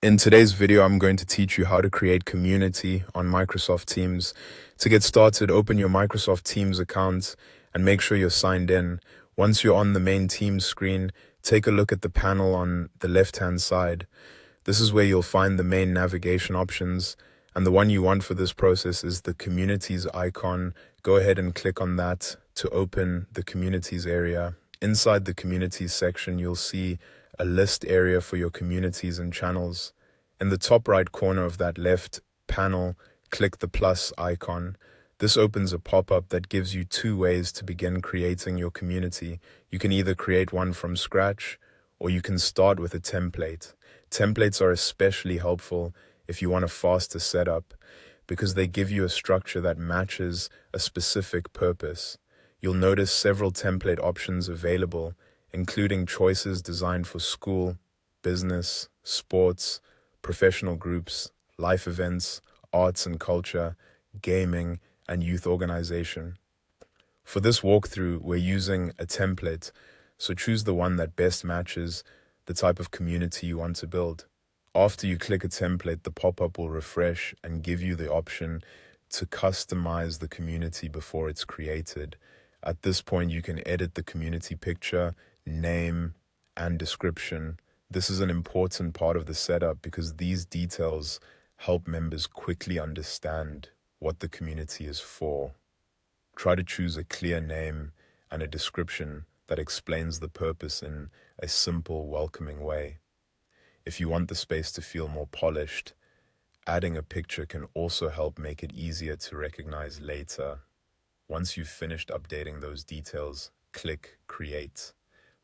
In today's video, I'm going to teach you how to create community on Microsoft Teams. To get started, open your Microsoft Teams account and make sure you're signed in. Once you're on the main Teams screen, take a look at the panel on the left-hand side. This is where you'll find the main navigation options, and the one you want for this process is the Communities icon. Go ahead and click on that to open the Communities area. Inside the Communities section, you'll see a list area for your communities and channels. In the top right corner of that left panel, click the plus icon. This opens a pop-up that gives you two ways to begin creating your community. You can either create one from scratch, or you can start with a template. Templates are especially helpful if you want a faster setup because they give you a structure that matches a specific purpose. You'll notice several template options available, including choices designed for school, business, sports, professional groups, life events, arts and culture, gaming, and youth organization. For this walkthrough, we're using a template, so choose the one that best matches the type of community you want to build. After you click a template, the pop-up will refresh and give you the option to customize the community before it's created. At this point, you can edit the community picture, name, and description. This is an important part of the setup because these details help members quickly understand what the community is for. Try to choose a clear name and a description that explains the purpose in a simple, welcoming way. If you want the space to feel more polished, adding a picture can also help make it easier to recognize later. Once you've finished updating those details, click Create.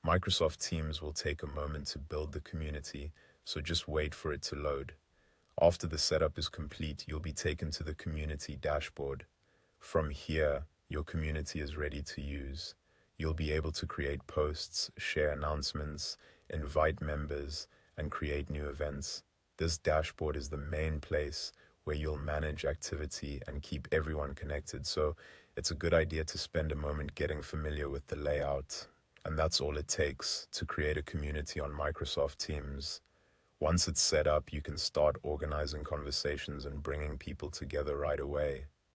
Microsoft Teams will take a moment to build the community, so just wait for it to load. After the setup is complete, you'll be taken to the community dashboard. From here, your community is ready to use. You'll be able to create posts, share announcements, invite members, and create new events. This dashboard is the main place where you'll manage activity and keep everyone connected, so it's a good idea to spend a moment getting familiar with the layout. And that's all it takes to create a community on Microsoft Teams. Once it's set up, you can start organizing conversations and bringing people together right away.